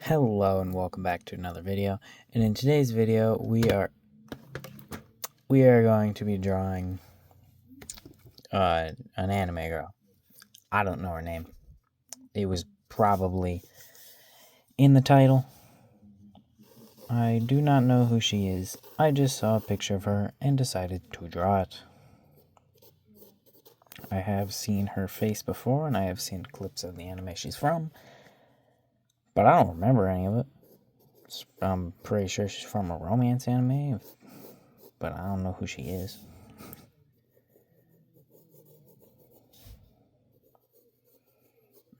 Hello and welcome back to another video. And in today's video, we are going to be drawing an anime girl. I don't know her name. It was probably in the title. I do not know who she is. I just saw a picture of her and decided to draw it. I have seen her face before, and I have seen clips of the anime she's from, but I don't remember any of it. I'm pretty sure she's from a romance anime, but I don't know who she is.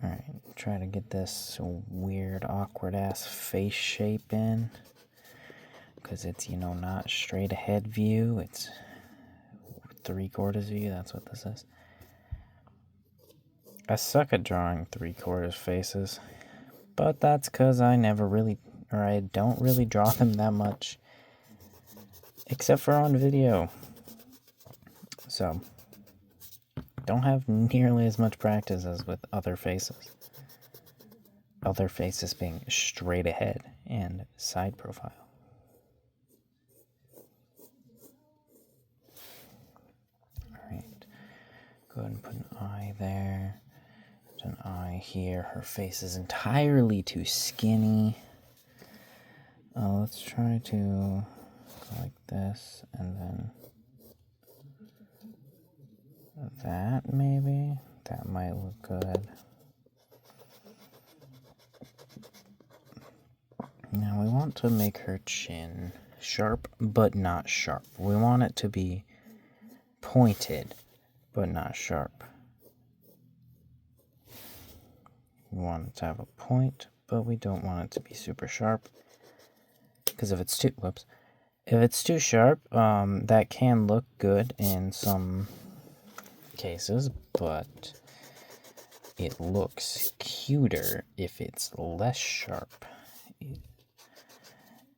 Alright, try to get this weird, awkward-ass face shape in. Because it's, not straight ahead view. It's 3/4 view. That's what this is. I suck at drawing 3/4 faces. But that's because I don't really draw them that much. Except for on video. So, don't have nearly as much practice as with other faces. Other faces being straight ahead and side profile. Alright, go ahead and put an eye there. Put an eye here. Her face is entirely too skinny. Let's try to go like this, and then that maybe? That might look good. Now we want to make her chin sharp, but not sharp. We want it to be pointed, but not sharp. We want it to have a point, but we don't want it to be super sharp. Because if it's too sharp, that can look good in some cases, but it looks cuter if it's less sharp.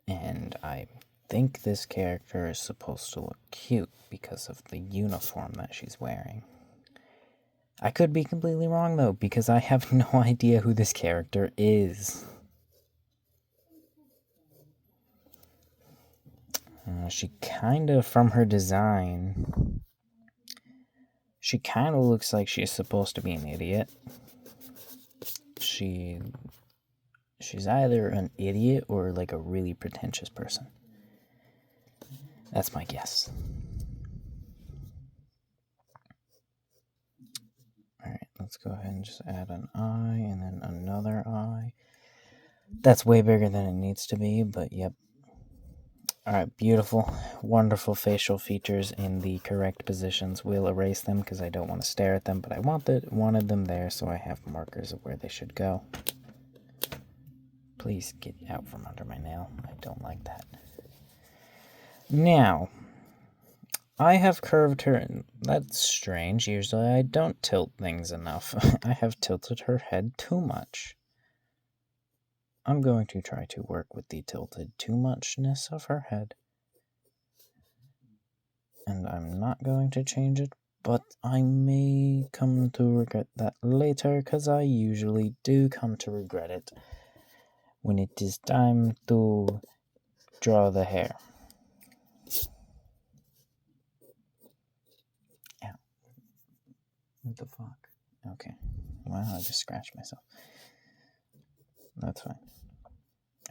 And I think this character is supposed to look cute because of the uniform that she's wearing. I could be completely wrong, though, because I have no idea who this character is. She kind of, from her design, she kind of looks like she's supposed to be an idiot. She's either an idiot or like a really pretentious person. That's my guess. Alright, let's go ahead and just add an eye and then another eye. That's way bigger than it needs to be, but yep. Alright, beautiful, wonderful facial features in the correct positions. We'll erase them because I don't want to stare at them, but I wanted them there, so I have markers of where they should go. Please get out from under my nail. I don't like that. Now, I have curved her. That's strange. Usually I don't tilt things enough. I have tilted her head too much. I'm going to try to work with the tilted too muchness of her head. And I'm not going to change it, but I may come to regret that later, because I usually do come to regret it when it is time to draw the hair. Ow. What the fuck? Okay. Wow, I just scratched myself. That's fine.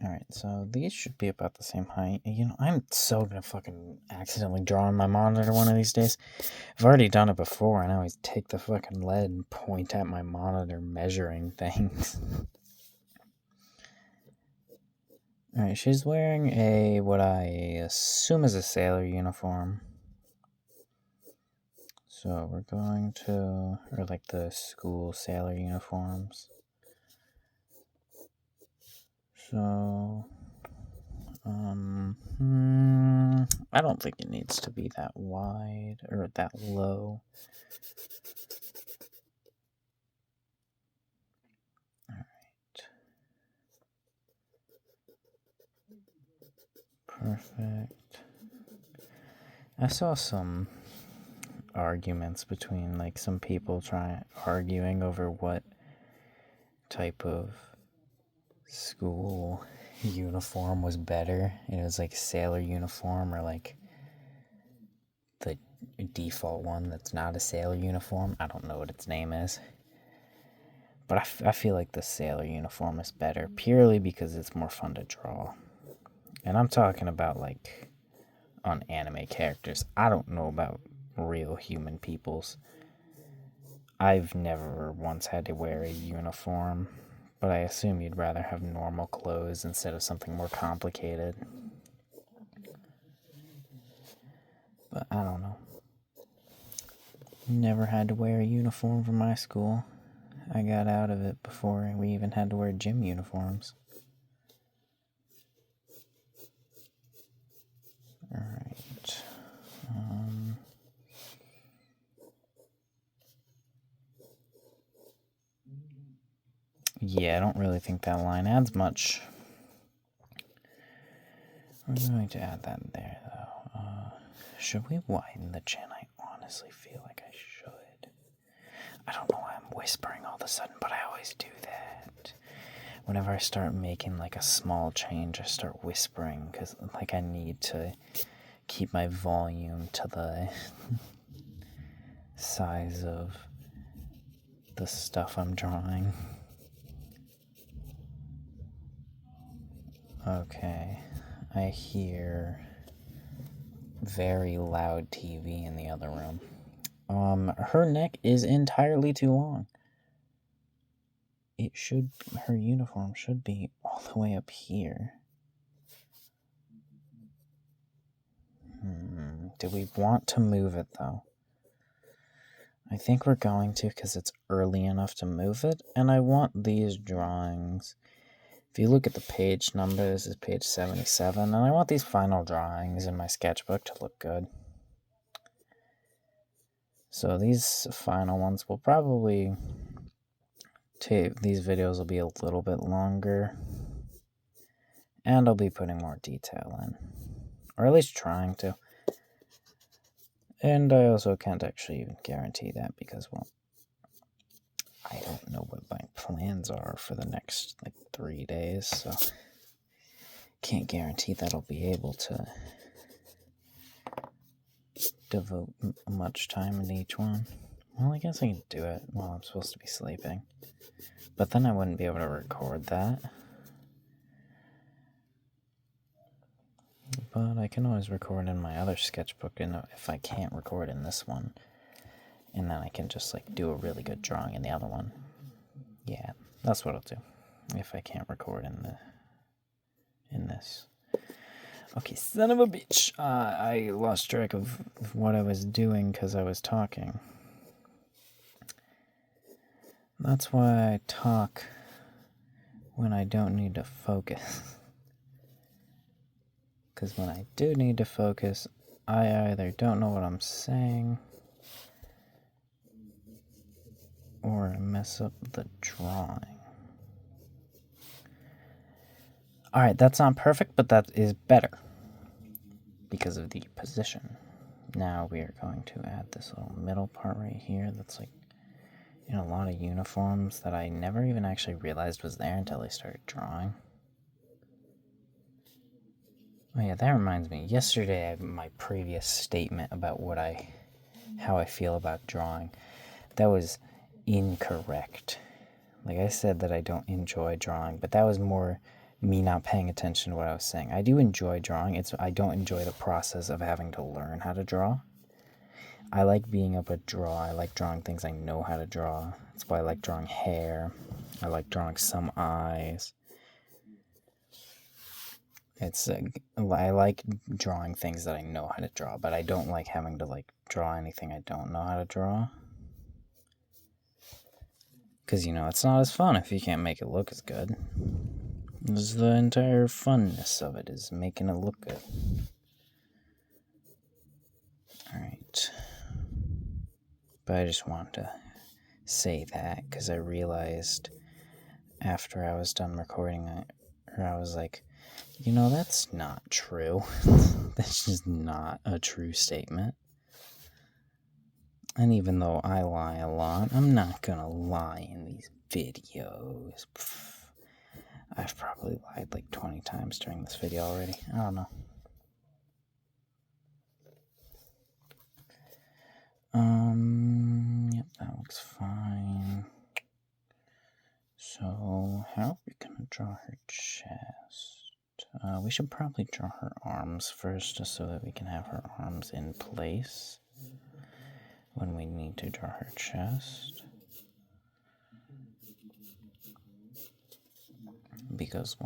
Alright, so these should be about the same height. I'm so gonna fucking accidentally draw on my monitor one of these days. I've already done it before, and I always take the fucking lead and point at my monitor measuring things. Alright, she's wearing what I assume is a sailor uniform. So we're going to, or like the school sailor uniforms. So, I don't think it needs to be that wide, or that low. Alright. Perfect. I saw some arguments between, like, some people arguing over what type of school uniform was better. It was like sailor uniform or like the default one that's not a sailor uniform. I don't know what its name is. But I feel like the sailor uniform is better purely because it's more fun to draw. And I'm talking about like on anime characters. I don't know about real human peoples. I've never once had to wear a uniform, but I assume you'd rather have normal clothes instead of something more complicated. But I don't know. Never had to wear a uniform for my school. I got out of it before we even had to wear gym uniforms. Alright. Yeah, I don't really think that line adds much. We're going to add that there, though. Should we widen the chin? I honestly feel like I should. I don't know why I'm whispering all of a sudden, but I always do that. Whenever I start making like a small change, I start whispering because like I need to keep my volume to the size of the stuff I'm drawing. Okay, I hear very loud TV in the other room. Her neck is entirely too long. Her uniform should be all the way up here. Do we want to move it though? I think we're going to because it's early enough to move it, and I want these drawings. If you look at the page number, this is page 77, and I want these final drawings in my sketchbook to look good. So these final ones will probably these videos will be a little bit longer, and I'll be putting more detail in, or at least trying to. And I also can't actually even guarantee that because, well, I don't know what my plans are for the next, 3 days, so can't guarantee that I'll be able to devote much time in each one. Well, I guess I can do it while I'm supposed to be sleeping, but then I wouldn't be able to record that. But I can always record in my other sketchbook, and if I can't record in this one, and then I can just do a really good drawing in the other one. Yeah, that's what I'll do if I can't record in this. Okay, son of a bitch. I lost track of what I was doing because I was talking. That's why I talk when I don't need to focus. Because when I do need to focus, I either don't know what I'm saying or I mess up the drawing. Alright, that's not perfect, but that is better because of the position. Now we are going to add this little middle part right here that's in a lot of uniforms that I never even actually realized was there until I started drawing. Oh yeah, that reminds me. Yesterday, my previous statement about how I feel about drawing, that was incorrect. I said that I don't enjoy drawing, but that was more me not paying attention to what I was saying. I do enjoy drawing. I don't enjoy the process of having to learn how to draw. I like being able to draw. I like drawing things I know how to draw. That's why I like drawing hair. I like drawing some eyes. I like drawing things that I know how to draw, but I don't like having to draw anything I don't know how to draw. Because, it's not as fun if you can't make it look as good. This is the entire funness of it, is making it look good. Alright. But I just wanted to say that, because I realized after I was done recording it, I was like, that's not true. That's just not a true statement. And even though I lie a lot, I'm not gonna lie in these videos. I've probably lied like 20 times during this video already. I don't know. Yep, that looks fine. So, how are we gonna draw her chest? We should probably draw her arms first, just so that we can have her arms in place when we need to draw her chest. Because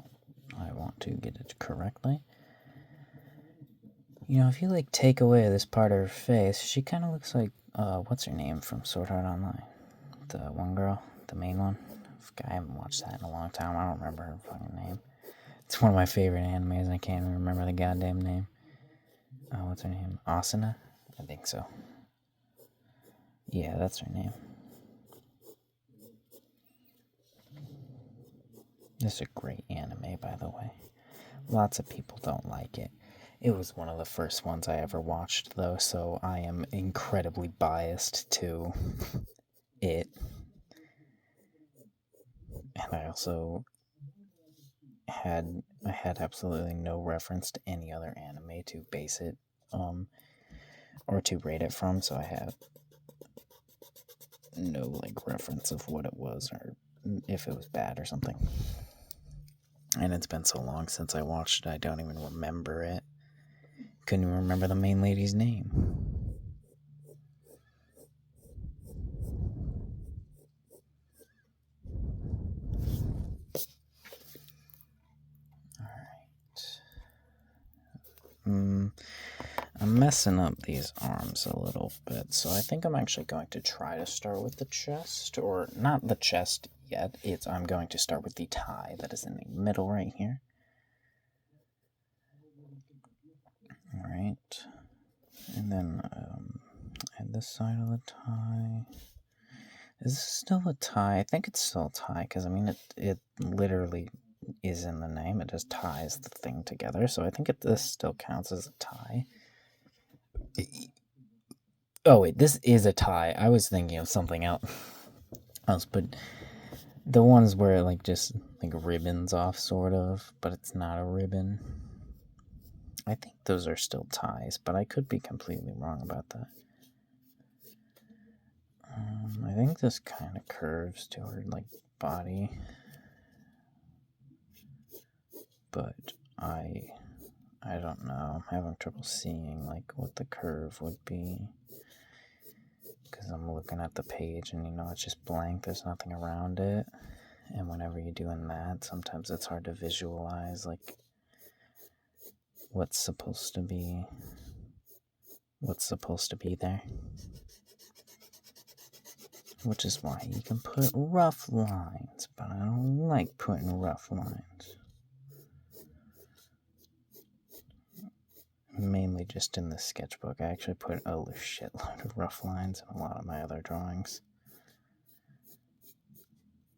I want to get it correctly. You know, if you like take away this part of her face, she kind of looks like, what's her name from Sword Art Online? The one girl, the main one. I haven't watched that in a long time. I don't remember her fucking name. It's one of my favorite animes, and I can't even remember the goddamn name. What's her name? Asuna? I think so. Yeah, that's her name. This is a great anime, by the way. Lots of people don't like it. It was one of the first ones I ever watched, though, so I am incredibly biased to it. And I also had absolutely no reference to any other anime to base it or to rate it from, so I have no like reference of what it was or if it was bad or something. And it's been so long since I watched it, I don't even remember it. Couldn't even remember the main lady's name. I'm messing up these arms a little bit, so I think I'm actually going to try to start with the chest, or not the chest yet. I'm going to start with the tie that is in the middle right here. Alright, and then at this side of the tie. Is this still a tie? I think it's still a tie, because I mean, it literally is in the name. It just ties the thing together, so I think this still counts as a tie. Oh wait, this is a tie. I was thinking of something else, but the ones where like just like ribbons off, sort of, but it's not a ribbon. I think those are still ties, but I could be completely wrong about that. I think this kind of curves to her like body, but I don't know. I'm having trouble seeing like what the curve would be, because I'm looking at the page and it's just blank. There's nothing around it, and whenever you're doing that, sometimes it's hard to visualize like what's supposed to be there. Which is why you can put rough lines, but I don't like putting rough lines. Mainly just in the sketchbook. I actually put a shitload of rough lines in a lot of my other drawings.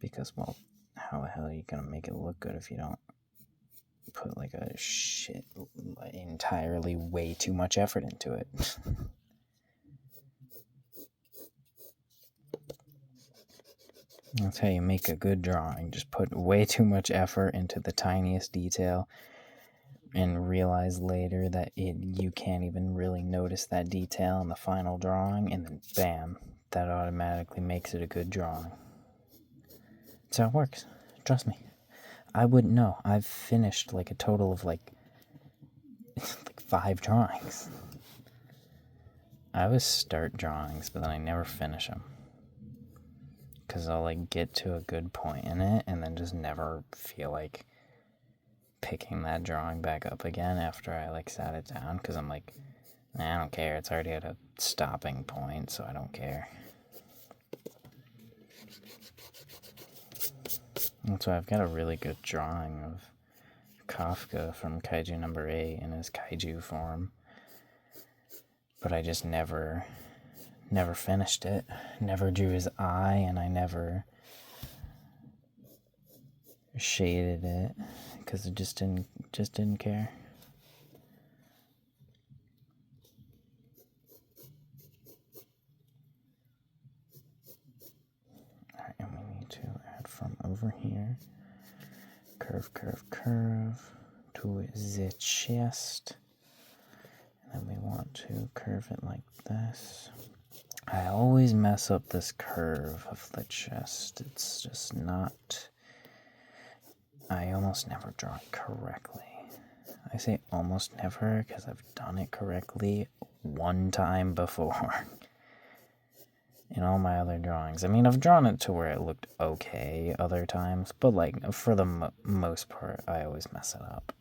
Because, well, how the hell are you gonna make it look good if you don't put like a entirely way too much effort into it? That's how you make a good drawing. Just put way too much effort into the tiniest detail and realize later that you can't even really notice that detail in the final drawing, and then bam, that automatically makes it a good drawing. That's how it works. Trust me. I wouldn't know. I've finished like a total of like 5 drawings. I always start drawings, but then I never finish them. Because I'll like get to a good point in it and then just never feel like picking that drawing back up again after I like sat it down, because I'm like, I don't care. It's already at a stopping point, so I don't care. That's why I've got a really good drawing of Kafka from Kaiju number 8 in his kaiju form. But I just never finished it. Never drew his eye, and I never shaded it because I just didn't care. Alright, and we need to add from over here. curve, curve, curve to the chest. And then we want to curve it like this. I always mess up this curve of the chest. It's just not... I almost never draw it correctly. I say almost never because I've done it correctly one time before. In all my other drawings. I mean, I've drawn it to where it looked okay other times, but like, for the most part, I always mess it up.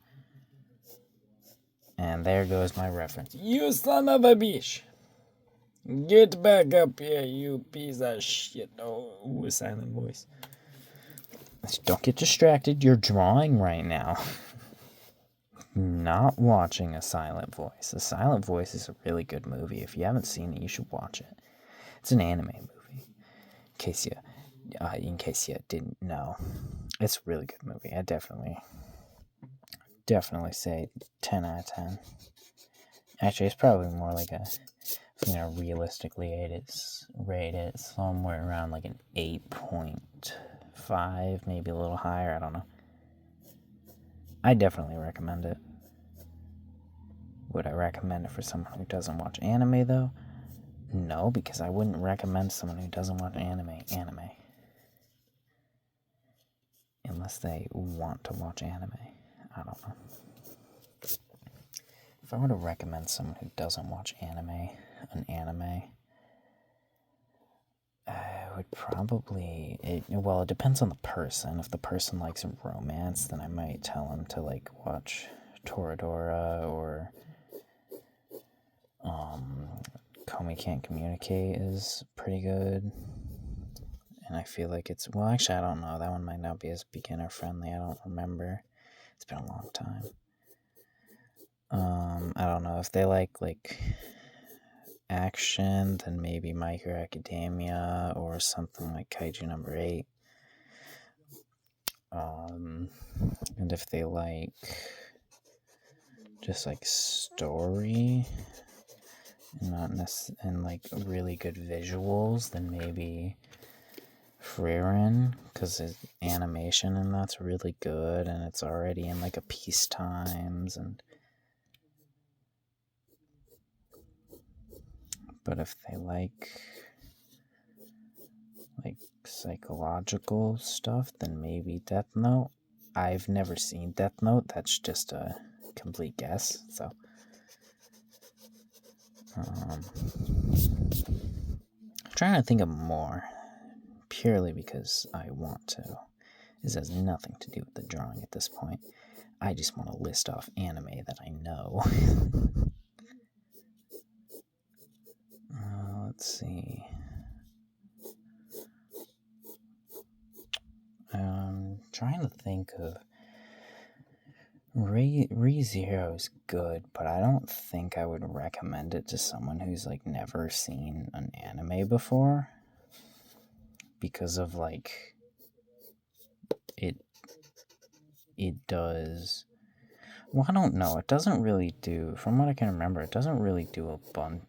And there goes my reference. You son of a bitch! Get back up here, you piece of shit. Oh, a silent voice. Don't get distracted. You're drawing right now. Not watching A Silent Voice. A Silent Voice is a really good movie. If you haven't seen it, you should watch it. It's an anime movie. In case you didn't know. It's a really good movie. I definitely say 10 out of 10. Actually, it's probably more like a, realistically rate it somewhere around like an 8.5, maybe a little higher, I don't know. I definitely recommend it. Would I recommend it for someone who doesn't watch anime, though? No, because I wouldn't recommend someone who doesn't watch anime. Unless they want to watch anime. I don't know. If I were to recommend someone who doesn't watch anime, an anime, I would probably... it depends on the person. If the person likes romance, then I might tell them to, like, watch Toradora or... Komi Can't Communicate is pretty good. And I feel like it's... Well, actually, I don't know. That one might not be as beginner-friendly. I don't remember. It's been a long time. I don't know. If they like action, then maybe My Hero Academia or something like Kaiju Number 8. And if they like just like story and not and like really good visuals, then maybe Frieren, because his animation and that's really good, and it's already in like a Peace Times. And but if they like psychological stuff, then maybe Death Note. I've never seen Death Note. That's just a complete guess. So, I'm trying to think of more, purely because I want to. This has nothing to do with the drawing at this point. I just want to list off anime that I know. Let's see. I'm trying to think of... ReZero is good, but I don't think I would recommend it to someone who's like never seen an anime before, because of like it does... Well, I don't know. It doesn't really do, from what I can remember, it doesn't really do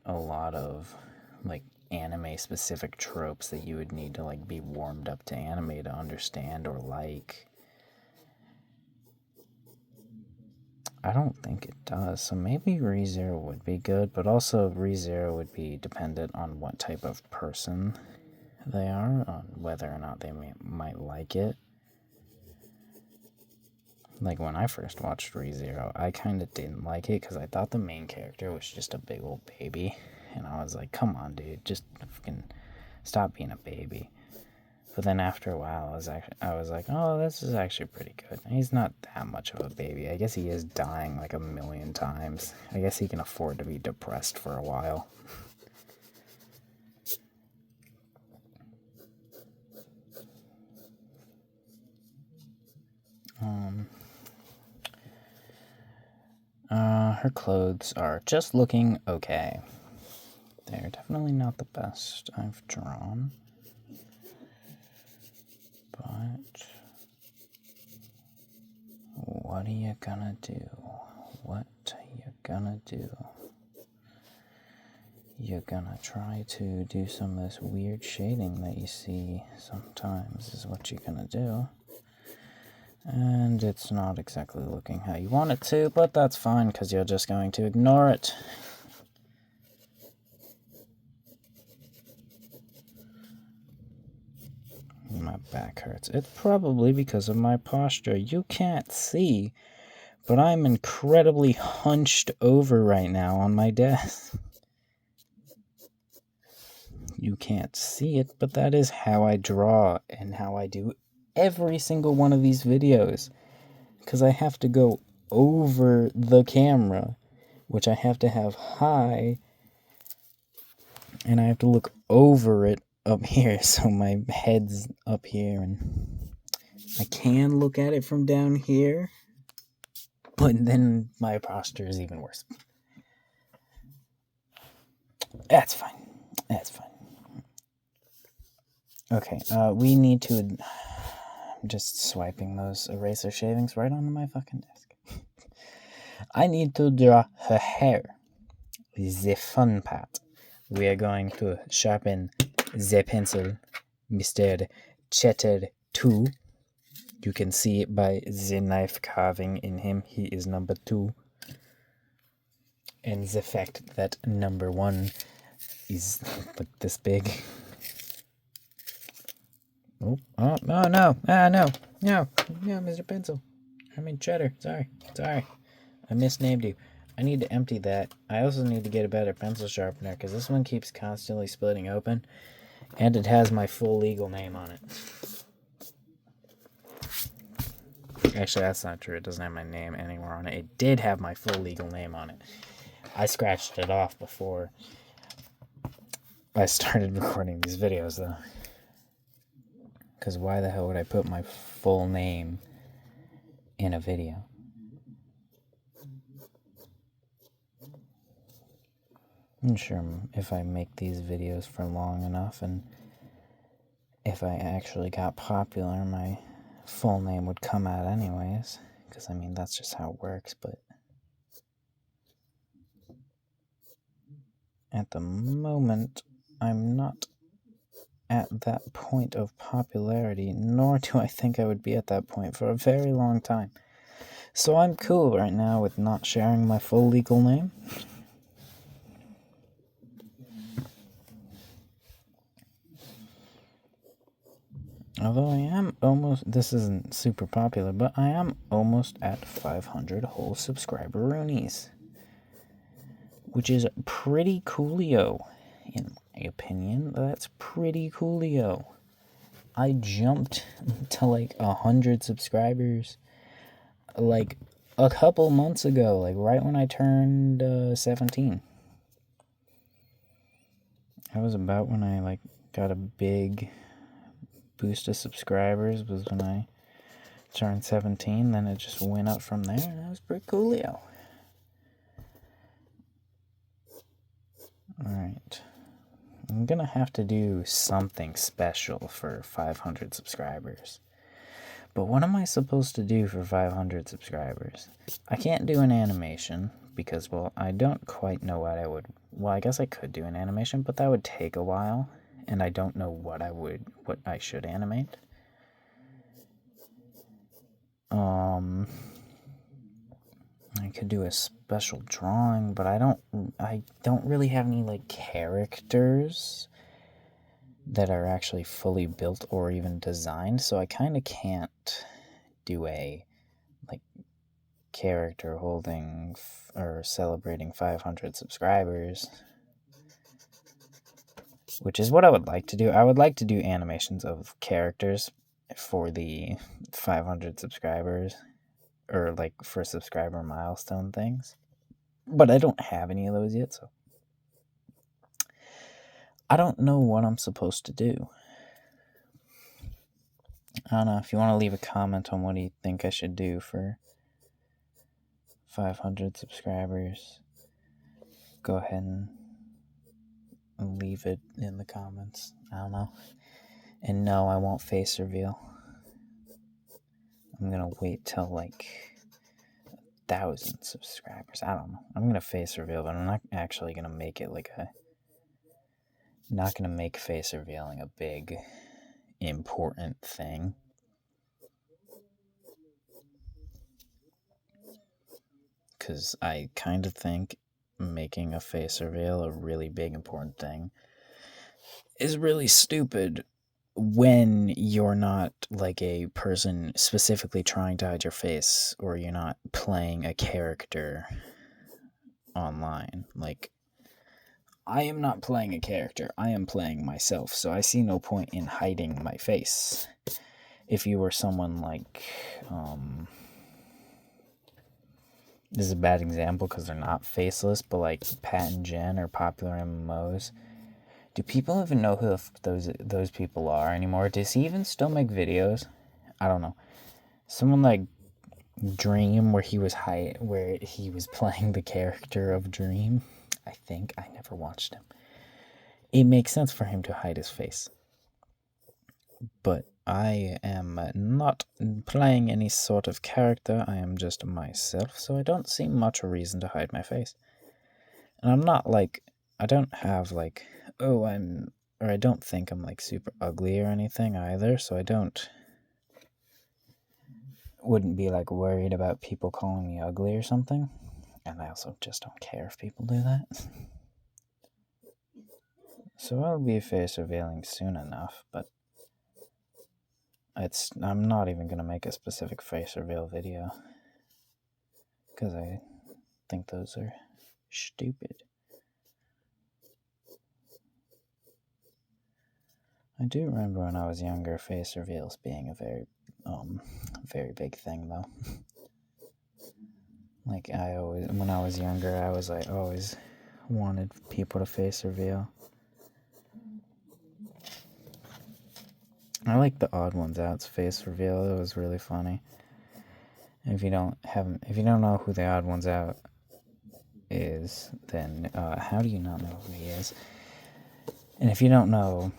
a lot of like anime specific tropes that you would need to like be warmed up to anime to understand or like. I don't think it does. So maybe ReZero would be good, but also ReZero would be dependent on what type of person they are, on whether or not they might like it. Like, when I first watched ReZero, I kind of didn't like it because I thought the main character was just a big old baby. And I was like, come on, dude, just fucking stop being a baby. But then after a while, I was like, oh, this is actually pretty good. He's not that much of a baby. I guess he is dying like 1,000,000 times. I guess he can afford to be depressed for a while. Her clothes are just looking okay. They're definitely not the best I've drawn. But what are you gonna do? What are you gonna do? You're gonna try to do some of this weird shading that you see sometimes is what you're gonna do. And it's not exactly looking how you want it to, but that's fine because you're just going to ignore it. My back hurts. It's probably because of my posture. You can't see, but I'm incredibly hunched over right now on my desk. You can't see it, but that is how I draw and how I do every single one of these videos. Because I have to go over the camera, which I have to have high, and I have to look over it up here, so my head's up here, and I can look at it from down here, but then my posture is even worse. That's fine. That's fine. Okay, we need to... I'm just swiping those eraser shavings right onto my fucking desk. I need to draw her hair. The fun part. We are going to sharpen the pencil, Mr. Cheddar 2. You can see it by the knife carving in him. He is number 2. And the fact that number 1 is like this big. Oh, no, no, Mr. Pencil. I mean Cheddar. Sorry. I misnamed you. I need to empty that. I also need to get a better pencil sharpener because this one keeps constantly splitting open. And it has my full legal name on it. Actually, that's not true. It doesn't have my name anywhere on it. It did have my full legal name on it. I scratched it off before I started recording these videos, though. Because why the hell would I put my full name in a video? I'm sure if I make these videos for long enough and if I actually got popular, my full name would come out anyways. Because, I mean, that's just how it works, but at the moment, I'm not at that point of popularity, nor do I think I would be at that point for a very long time. So I'm cool right now with not sharing my full legal name. Although I am almost, this isn't super popular, but I am almost at 500 whole subscriber-roonies. Which is pretty coolio, in my opinion. That's pretty coolio. I jumped to like 100 subscribers like a couple months ago, like right when I turned 17. That was about when I like got a big boost of subscribers, was when I turned 17. Then it just went up from there, and that was pretty coolio. Alright. I'm gonna have to do something special for 500 subscribers. But what am I supposed to do for 500 subscribers? I can't do an animation because, well, I don't quite know what I would... Well, I guess I could do an animation, but that would take a while. And I don't know what I should animate. I could do a special drawing, but I don't really have any, like, characters that are actually fully built or even designed, so I kind of can't do a, like, character holding or celebrating 500 subscribers, which is what I would like to do. I would like to do animations of characters for the 500 subscribers, or like for subscriber milestone things, but I don't have any of those yet, so I don't know what I'm supposed to do. I don't know. If you want to leave a comment on what do you think I should do for 500 subscribers, go ahead and leave it in the comments. I don't know. And no, I won't face reveal. I'm gonna wait till like 1,000 subscribers. I don't know. I'm gonna face reveal, but I'm not actually gonna make it like not gonna make face revealing a big important thing. because I kind of think making a face reveal a really big important thing is really stupid when you're not like a person specifically trying to hide your face, or you're not playing a character online. Like, I am not playing a character, I am playing myself, so I see no point in hiding my face. If you were someone like, this is a bad example because they're not faceless, but like Pat and Jen or popular MMOs, do people even know who those people are anymore? Does he even still make videos? I don't know. Someone like Dream, where he was playing the character of Dream. I think I never watched him. It makes sense for him to hide his face, but I am not playing any sort of character. I am just myself, so I don't see much reason to hide my face. And I'm not like, I don't have like, I don't think I'm like super ugly or anything either, so wouldn't be like worried about people calling me ugly or something. And I also just don't care if people do that. So I'll be face revealing soon enough, but I'm not even going to make a specific face reveal video, because I think those are stupid. I do remember when I was younger, face reveals being a very big thing, though. Like, when I was younger, I always wanted people to face reveal. I like the Odd Ones Out's face reveal. It was really funny. If you don't know who the Odd Ones Out is, then how do you not know who he is? And if you don't know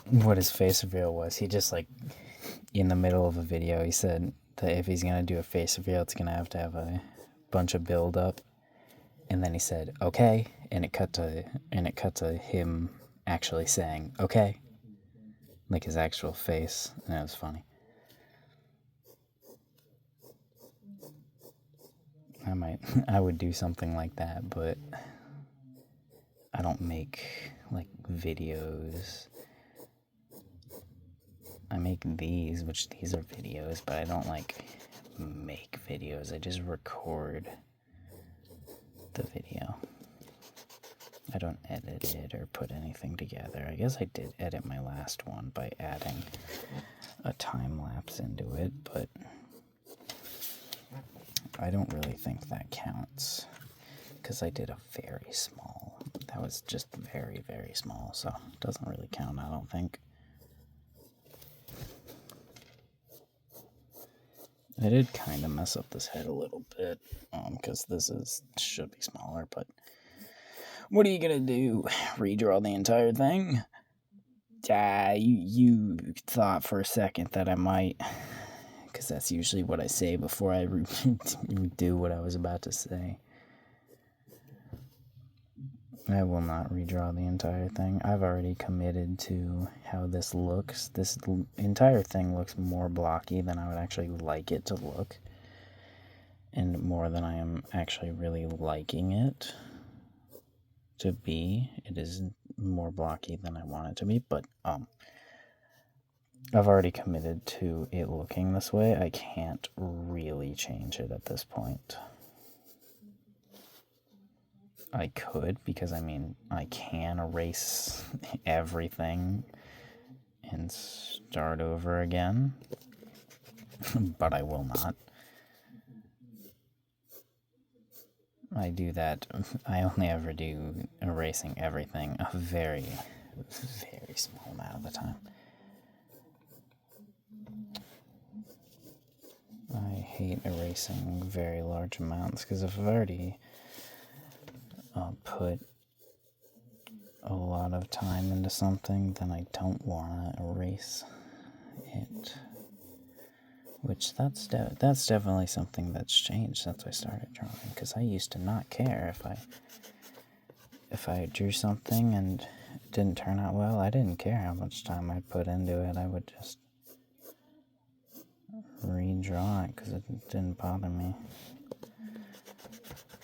what his face reveal was, he just, like, in the middle of a video, he said that if he's gonna do a face reveal, it's gonna have to have a bunch of build up. And then he said, "Okay," and it cut to him actually saying "okay," like his actual face, and it was funny. I would do something like that, but I don't make like videos. I make these are videos, but I don't like make videos. I just record the video. I don't edit it or put anything together. I guess I did edit my last one by adding a time lapse into it, but I don't really think that counts, because I did a very small. That was just very, very small, so it doesn't really count, I don't think. I did kind of mess up this head a little bit, because this should be smaller, but what are you gonna do? Redraw the entire thing? You thought for a second that I might, because that's usually what I say before I do what I was about to say. I will not redraw the entire thing. I've already committed to how this looks. This entire thing looks more blocky than I would actually like it to look, and more than I am actually really liking it to be. It is more blocky than I want it to be, but I've already committed to it looking this way. I can't really change it at this point. I could, because I can erase everything and start over again, but I will not. I do that. I only ever do erasing everything a very, very small amount of the time. I hate erasing very large amounts, because if I've already put a lot of time into something, then I don't want to erase it. Which that's definitely something that's changed since I started drawing, because I used to not care if I drew something and it didn't turn out well. I didn't care how much time I put into it. I would just redraw it because it didn't bother me.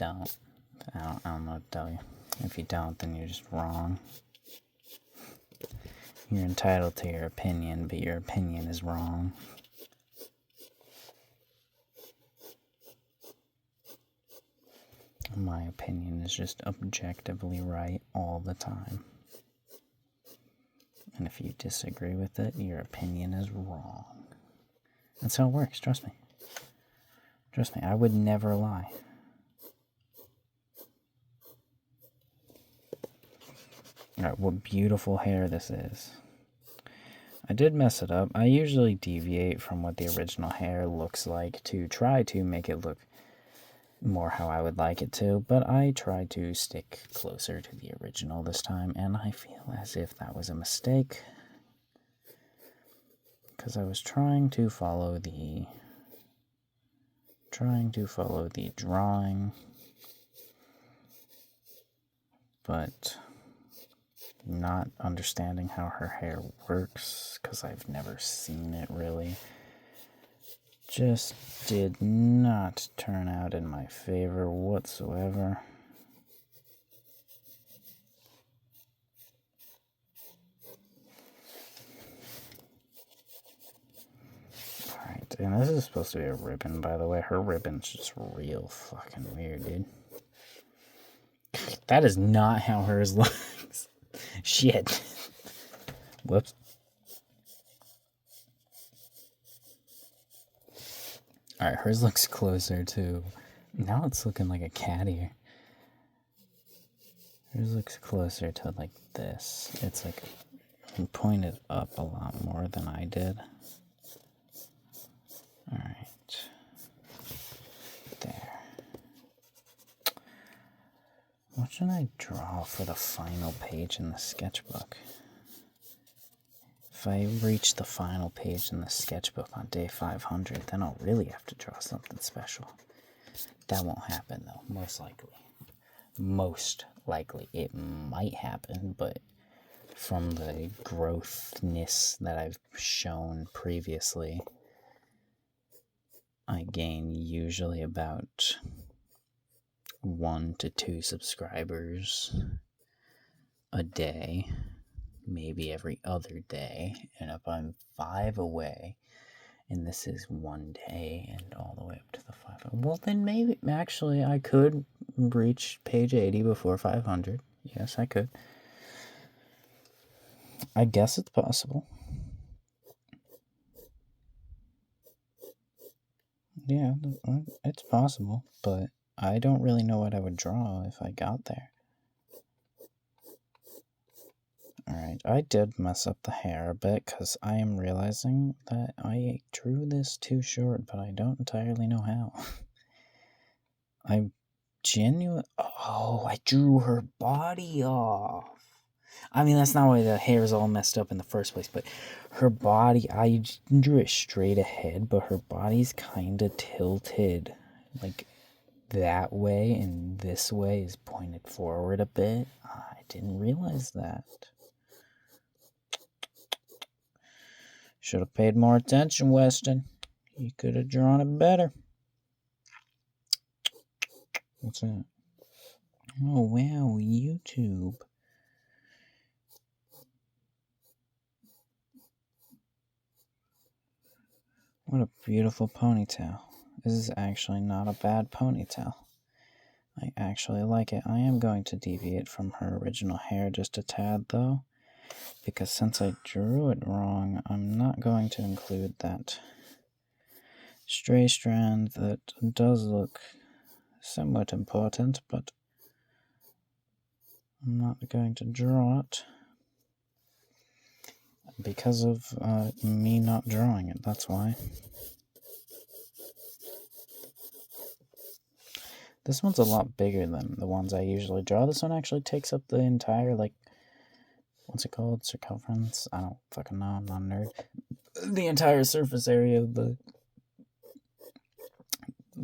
don't. I don't know what to tell you. If you don't, then you're just wrong. You're entitled to your opinion, but your opinion is wrong. My opinion is just objectively right all the time. And if you disagree with it, your opinion is wrong. That's how it works, trust me. Trust me, I would never lie. Alright, what beautiful hair this is. I did mess it up. I usually deviate from what the original hair looks like to try to make it look more how I would like it to, but I tried to stick closer to the original this time, and I feel as if that was a mistake, because I was trying to follow the drawing, but not understanding how her hair works, because I've never seen it really, just did not turn out in my favor whatsoever. Alright, and this is supposed to be a ribbon, by the way. Her ribbon's just real fucking weird, dude. That is not how hers looks. Shit. Whoops. Alright, hers looks closer to... Now it's looking like a cat ear. Hers looks closer to like this. It's like pointed up a lot more than I did. Alright. There. What should I draw for the final page in the sketchbook? If I reach the final page in the sketchbook on day 500, then I'll really have to draw something special. That won't happen, though, most likely. Most likely. It might happen, but from the growthness that I've shown previously, I gain usually about 1 to 2 subscribers a day. Maybe every other day, and if I'm 5 away, and this is 1 day, and all the way up to the 5, well then maybe, actually, I could reach page 80 before 500. Yes, I could. I guess it's possible. Yeah, it's possible, but I don't really know what I would draw if I got there. Alright, I did mess up the hair a bit, because I am realizing that I drew this too short, but I don't entirely know how. I drew her body off. I mean, that's not why the hair is all messed up in the first place, but her body, I drew it straight ahead, but her body's kind of tilted, like, that way, and this way is pointed forward a bit. I didn't realize that. Should have paid more attention, Weston. You could have drawn it better. What's that? Oh, wow, YouTube. What a beautiful ponytail. This is actually not a bad ponytail. I actually like it. I am going to deviate from her original hair just a tad, though, because since I drew it wrong, I'm not going to include that stray strand that does look somewhat important, but I'm not going to draw it because of me not drawing it, that's why. This one's a lot bigger than the ones I usually draw. This one actually takes up the entire, like, what's it called? Circumference? I don't fucking know, I'm not a nerd. The entire surface area of the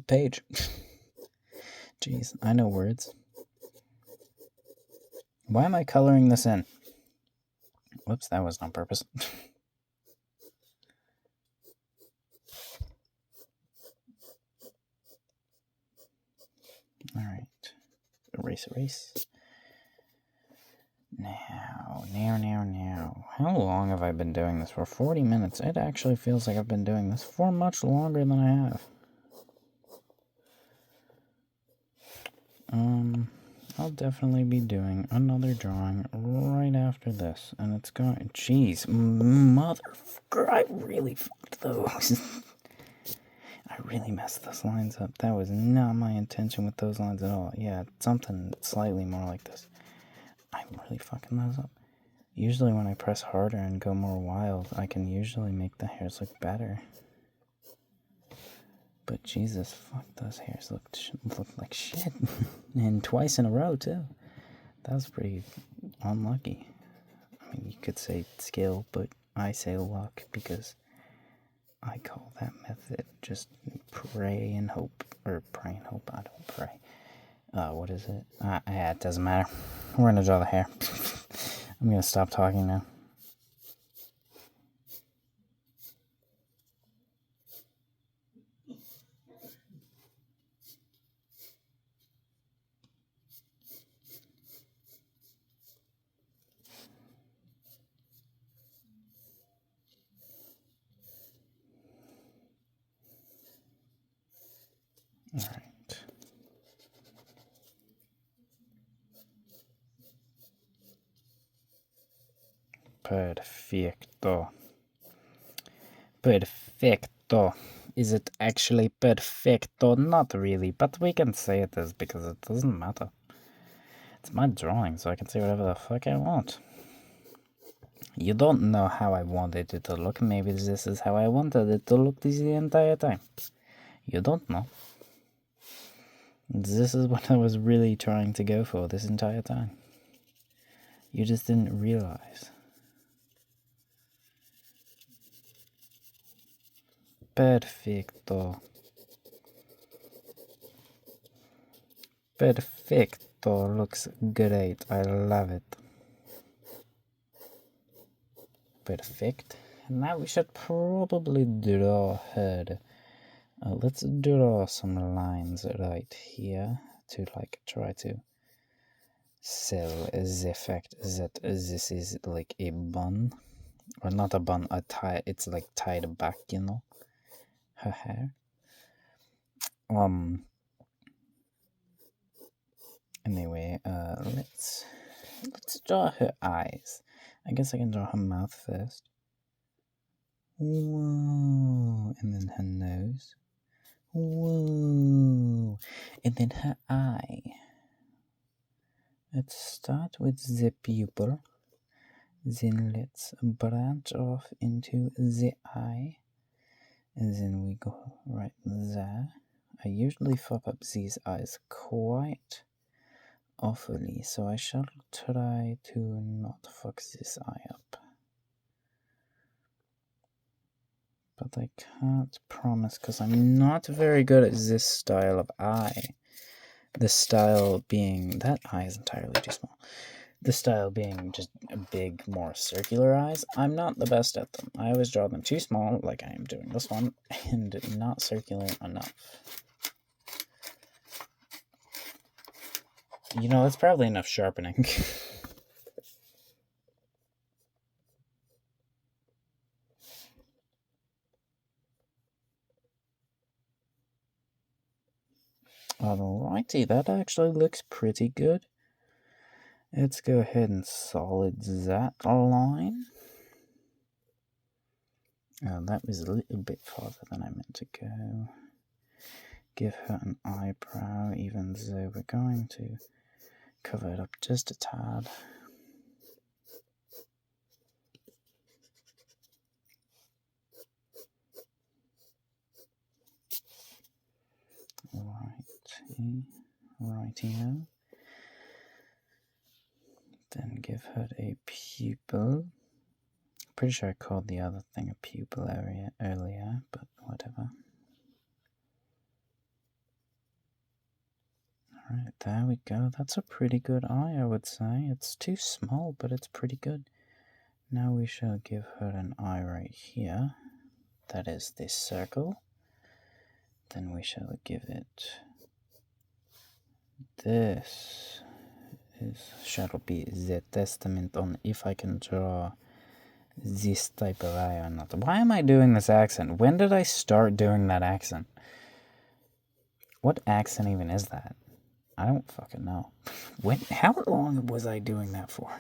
page. Jeez, I know words. Why am I coloring this in? Whoops, that wasn't on purpose. Alright. Erase. Now. How long have I been doing this for? 40 minutes. It actually feels like I've been doing this for much longer than I have. I'll definitely be doing another drawing right after this. And it's going... Jeez, motherfucker, I really fucked those. I really messed those lines up. That was not my intention with those lines at all. Yeah, something slightly more like this. I'm really fucking those up. Usually when I press harder and go more wild, I can usually make the hairs look better. But Jesus, fuck, those hairs look like shit. And twice in a row, too. That was pretty unlucky. I mean, you could say skill, but I say luck because I call that method just pray and hope. Or pray and hope, I don't pray. What is it? Yeah, it doesn't matter. We're gonna draw the hair. I'm gonna stop talking now. Alright. Perfecto. Perfecto. Is it actually perfecto? Not really, but we can say it is because it doesn't matter. It's my drawing, so I can say whatever the fuck I want. You don't know how I wanted it to look. Maybe this is how I wanted it to look the entire time. You don't know. This is what I was really trying to go for this entire time. You just didn't realize. Perfecto. Perfecto looks great. I love it. Perfect. Now we should probably draw her. Let's draw some lines right here to like try to sell the fact that this is like a bun. Or not a bun, a tie. It's like tied back, you know. Her hair. Anyway, let's draw her eyes. I guess I can draw her mouth first. Whoa, and then her nose. Whoa, and then her eye. Let's start with the pupil. Then let's branch off into the eye. And then we go right there. I usually fuck up these eyes quite awfully, so I shall try to not fuck this eye up. But I can't promise because I'm not very good at this style of eye. The style being... that eye is entirely too small. The style being just big, more circular eyes. I'm not the best at them. I always draw them too small, like I am doing this one, and not circular enough. You know, that's probably enough sharpening. Alrighty, that actually looks pretty good. Let's go ahead and solid that line. That was a little bit farther than I meant to go. Give her an eyebrow, even though we're going to cover it up just a tad. Rightio. Then give her a pupil. Pretty sure I called the other thing a pupil area earlier, but whatever. Alright, there we go. That's a pretty good eye, I would say. It's too small, but it's pretty good. Now we shall give her an eye right here. That is this circle. Then we shall give it this shall be the testament on if I can draw this type of eye or not. Why am I doing this accent? When did I start doing that accent? What accent even is that? I don't fucking know. How long was I doing that for?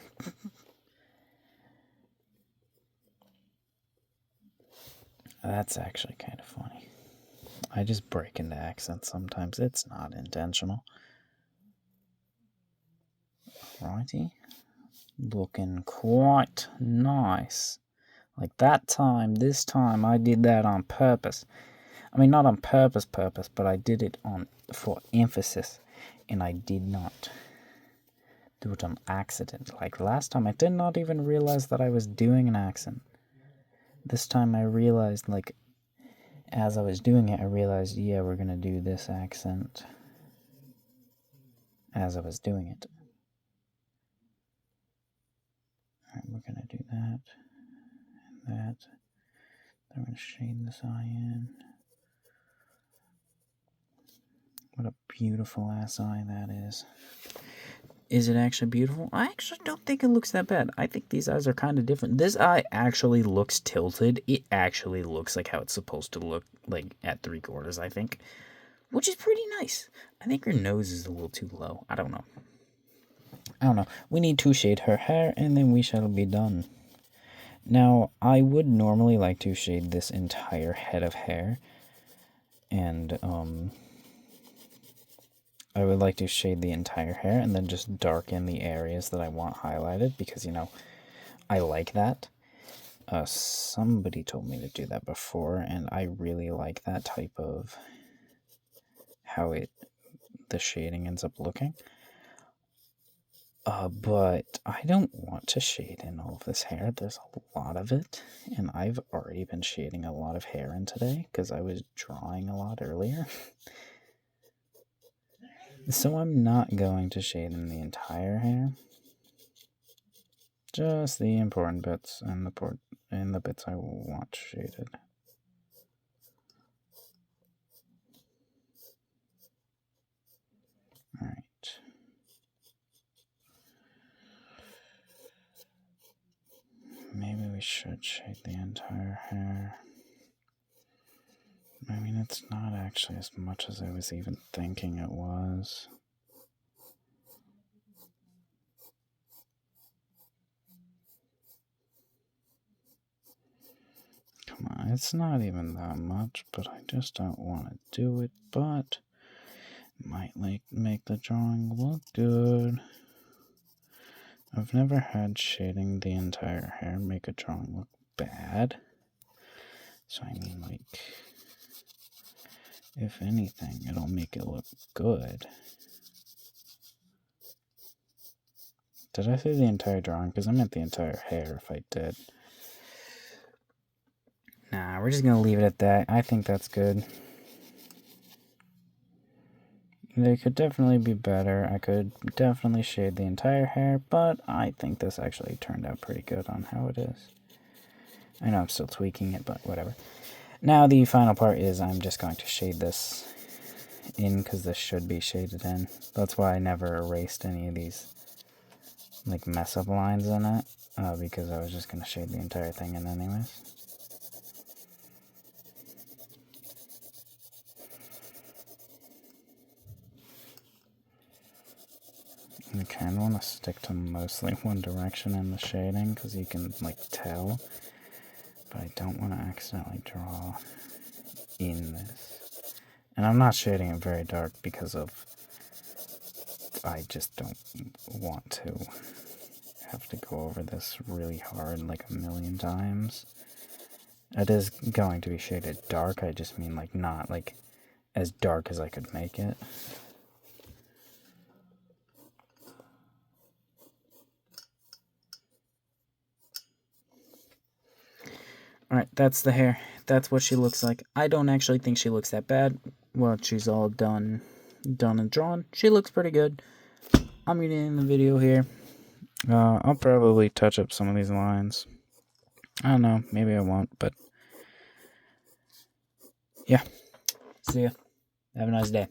That's actually kind of funny. I just break into accents sometimes. It's not intentional. Righty. Looking quite nice. Like this time I did that on purpose. I mean, not on purpose, but I did it for emphasis. And I did not do it on accident. Like last time, I did not even realize that I was doing an accent. This time I realized, like, as I was doing it, I realized, yeah, we're gonna do this accent as I was doing it. Alright, we're gonna do that and that. Then we're gonna shade this eye in. What a beautiful ass eye that is. Is it actually beautiful? I actually don't think it looks that bad. I think these eyes are kind of different. This eye actually looks tilted. It actually looks like how it's supposed to look, like at 3/4, I think. Which is pretty nice. I think her nose is a little too low. I don't know. We need to shade her hair and then we shall be done. Now, I would normally like to shade this entire head of hair. And, I would like to shade the entire hair and then just darken the areas that I want highlighted because, you know, I like that. Somebody told me to do that before, and I really like that type of how the shading ends up looking. But I don't want to shade in all of this hair. There's a lot of it, and I've already been shading a lot of hair in today because I was drawing a lot earlier. So I'm not going to shade in the entire hair. Just the important bits and the bits I want shaded. Alright. Maybe we should shade the entire hair. I mean, it's not actually as much as I was even thinking it was. Come on, it's not even that much, but I just don't want to do it, but might make the drawing look good. I've never had shading the entire hair make a drawing look bad. So I mean, like, if anything, it'll make it look good. Did I say the entire drawing? Because I meant the entire hair if I did. Nah, we're just going to leave it at that. I think that's good. They could definitely be better. I could definitely shade the entire hair, but I think this actually turned out pretty good on how it is. I know I'm still tweaking it, but whatever. Now the final part is I'm just going to shade this in because this should be shaded in. That's why I never erased any of these like mess up lines in it, because I was just going to shade the entire thing in anyways. I kind of want to stick to mostly one direction in the shading because you can like tell, but I don't want to accidentally draw in this. And I'm not shading it very dark because I just don't want to have to go over this really hard like a million times. It is going to be shaded dark, I just mean like not like as dark as I could make it. Alright, that's the hair. That's what she looks like. I don't actually think she looks that bad. Well, she's all done and drawn. She looks pretty good. I'm gonna end the video here. I'll probably touch up some of these lines. I don't know, maybe I won't, but yeah. See ya. Have a nice day.